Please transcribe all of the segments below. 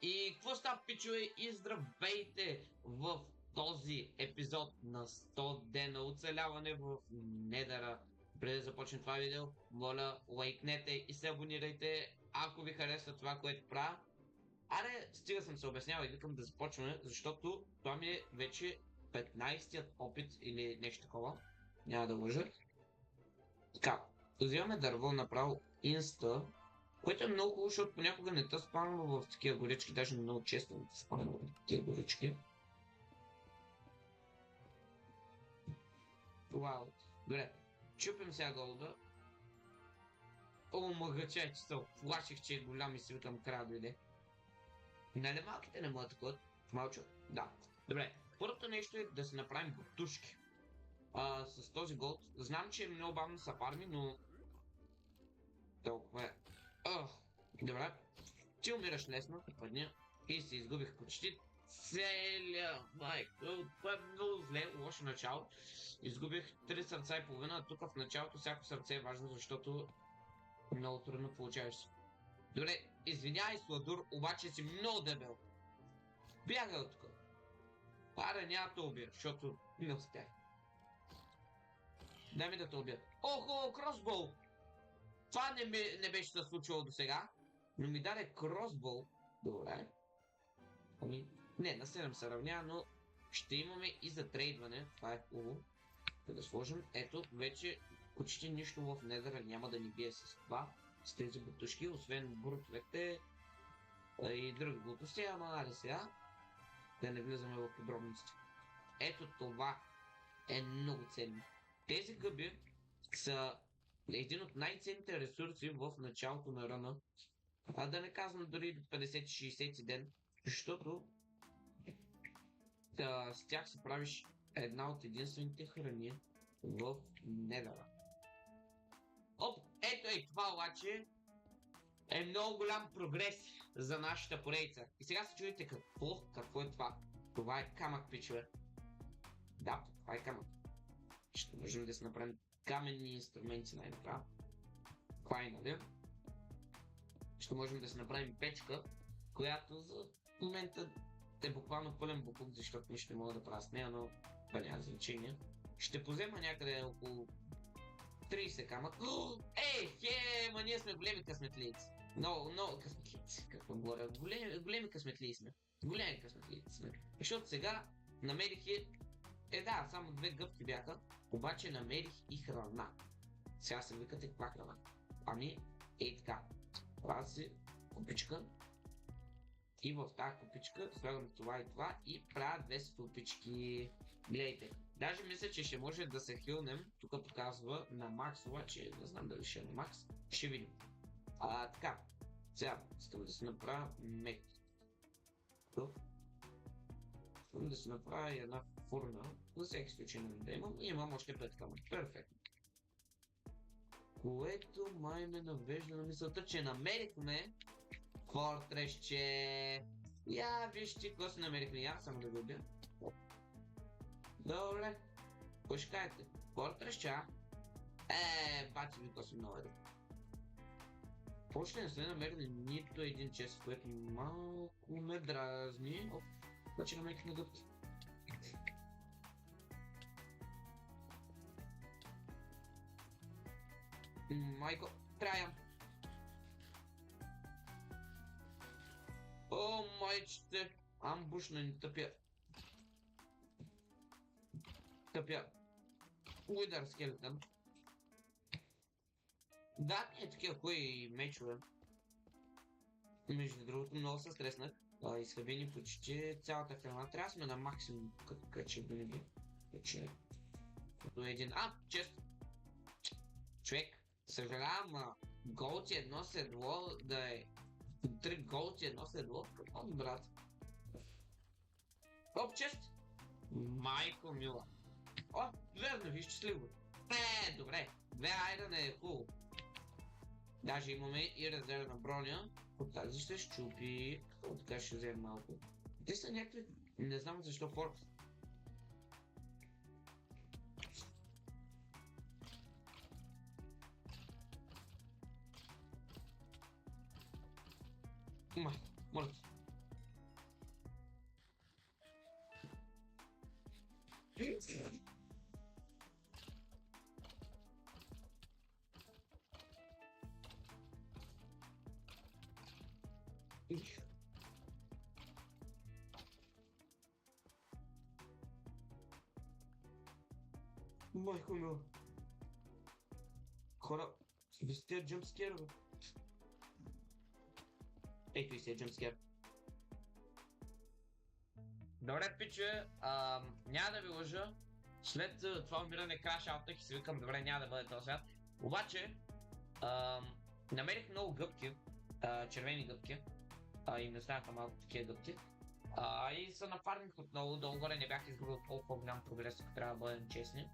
И какво става, пичове, и здравейте в този епизод на 100 дена оцеляване в Недъра. Преди да започнем това видео, моля, лайкнете и се абонирайте, ако ви харесва това, което правя. Аре, стига съм се обяснявал и викам да започваме, защото това ми е вече 15-тият опит или нещо такова. Няма да лъжа. Така, взимаме дърво направо инста, което е много хубаво, защото понякога не те спамва в такива горички, даже много често не те спамва в такива горички. Вау. Добре, чупим сега голда. О, мъгаче, че се оплаших, че е голям и си викам края дойде. Нали малките не могат такова? Малчо? Да. Добре, първото нещо е да си направим бутушки. С този голд. Знам, че е много бавно са фарми, но... Толкова е. Добре. Ти умираш лесно, падня и се изгубих почти целия майко. Това е много зле, лошо начало. Изгубих 3 сърца и половина, тук в началото всяко сърце е важно, защото много трудно получаваш си. Добре, извинявай, Сладур, обаче си много дебел. Бягай от тук. Аре, няма да убия, защото не успях. Дай ми да те убия. Охо, кросбол! Това не беше се случило до сега, но ми даде кросбол. Добре. Ами, не, на 7 се равнява, но ще имаме и за трейдване. Това е хубаво. Да сложим. Ето, вече почти нищо в Недъра няма да ни бие с това. С тези бутушки, освен буртовете и други глупости, ама аре сега да не влизаме в подробности. Ето това е много ценно. Тези гъби са един от най-ценните ресурси в началото на ръна. Да не казвам дори до 50-60 ден, защото с тях си правиш една от единствените храни в Недъра. Ето това обаче е много голям прогрес за нашата поредица. И сега се чуете какво е това. Това е камък, пичове. Да, това е камък. Ще можем да си направим каменни инструменти най-накрая. Това е, нали? Ще можем да си направим печка, която за момента е буквално пълен буклук, защото нищо не мога да правя с нея, но това няма значение. Ще позема някъде около 30 камък. Ма ние сме големи късметлийци. Много късметлийци, какво говоря. Големи късметлийци сме. Големи късметлийци сме. Защото сега намерих да, само 2 гъбки бяха, обаче намерих и храна. Сега се викате каква храна. Ами, така. Правя си купичка. И в тази купичка слагам това и това и правя 2 стълпички. Гледайте. Даже мисля, че ще може да се хилнем. Тук показва на макс, обаче не знам дали ще е на макс. Ще видим. Така. Сега искам да си направя мек. Искам да си направя една фурна. За всеки случай да имам. И имам още 5 камък. Перфектно. Което май ме навежда на мисълта, че намерихме фортресче. Вижте какво си намерихме. Само да го убия. Добре. Кой ще кажете? Фортресче, бати ви какво си много еда. Още не сме намерили нито един чест, което малко ме дразни. Значи намерих на гъбки. Майко, трябва. О, майчите! Амбушна ни тъпя. Уидър скелетън. Да, е такива хубави мечове. Между другото, много се стреснах. Изхъби ни почти цялата храна. Трябва да сме на максимум, като че винаги. Като един. Чест! Човек, съжалявам, голти едно седло да е 3 голти едно седло. Какво, брат? Чест! Майко мила. Верно, ви щастливо. Добре. 2 айрона е хубаво. Даже имаме и резервна броня. От тази ще щупи. Така ще вземем малко. Те са някакви... Не знам защо форк. Моля. Майко мил. Хора, ви сте джъмпскер, бе. Ето и си е джъмпскер. Добре, пиче, няма да ви лъжа. След това умиране краш аутък и си викам, добре, няма да бъде този свят. Обаче, намерих много гъбки, червени гъбки. И не станаха малко такива гъбки. И се напарних отново, долу-горе не бях изгубил толкова голям прогрес, ако трябва да бъдем честни.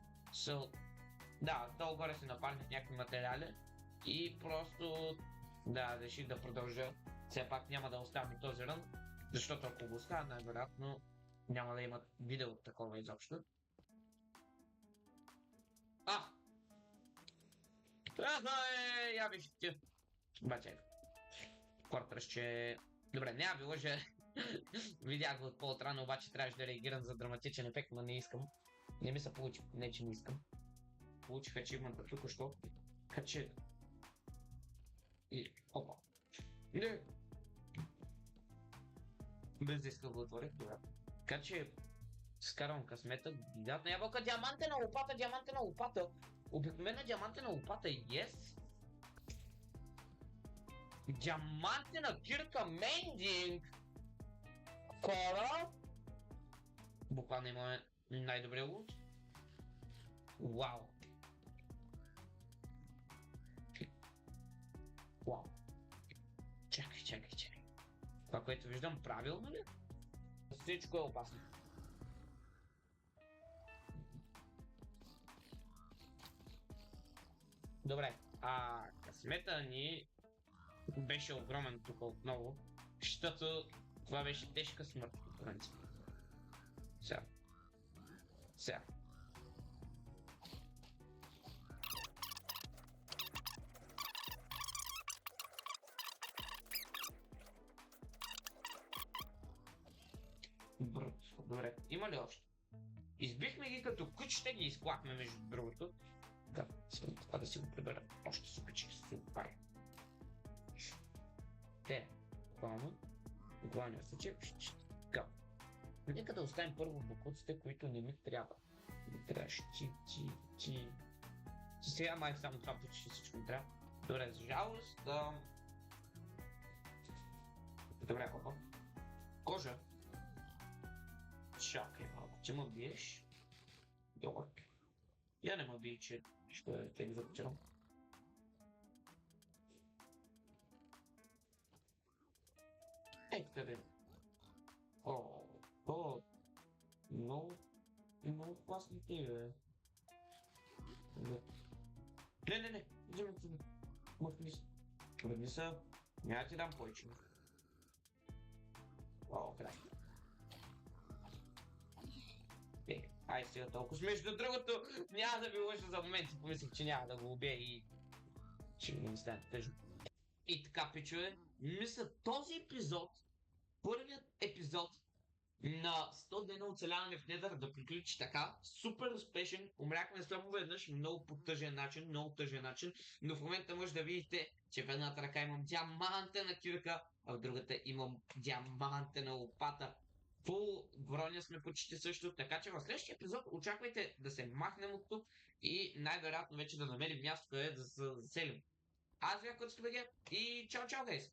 Да, долу-горе се напарних някакви материали и просто, да, реших да продължа. Все пак няма да оставим този рън, защото ако го оставя, най-вероятно няма да имат видео такова изобщо. Я виж ти. Бачай. Квартърс, че... Добре, няма ви лъжа. Видях го от по-отрано, обаче трябваше да реагирам за драматичен ефект, но не искам. Не ми се получи, не че не искам. Получих ачивмента тук, що. Така че... И... Опа. Не! Без да иска го отворих, добре. Така че... Скарвам късмета, гигантна ябълка, диамантена лопата, диамантена лопата! Обикновена диамантена лопата, yes! Диамантена кирка мендинг! Хора! Буквално имаме най-добрия лут. Вау! Вау! Чакай. Това, което виждам, правилно ли? Всичко е опасно. Добре, късмета ни беше огромен тук отново, защото това беше тежка смърт, по принцип. Сега. Добре, има ли още? Избихме ги като кучета, ги изклахме между другото. Да, това да си го прибера. Още супичи, супер. Главният случай. Така. Нека да оставим първо бокуците, които не ми трябва. Не трябваше ти. Сега май само това почти всичко ми трябва. Добре, за жалост. Добре, опа. Кожа. Чакай малко, ти ме биеш. Добре. Я не ме бий, че ще те започерам. Ей, къде? Много класни ти, бе. Не, вземи. Върни се. Няма ти дам повече. Край. Ай сега толкова. Между другото, няма да ви лъжа за момент, си помислих, че няма да го убия и... ще ми стане тъжно. И така, пичове, мисля този епизод, първият епизод на 100 дена оцеляване в Недър да приключи така, супер успешен, умряхме само веднъж, много тъжен начин, но в момента може да видите, че в едната ръка имам диамантена кирка, а в другата имам диамантена лопата. Фул броня сме почти също, така че в следващия епизод очаквайте да се махнем от тук и най-вероятно вече да намерим място, къде да се заселим. Аз бях Котскибеге и чао, гейс!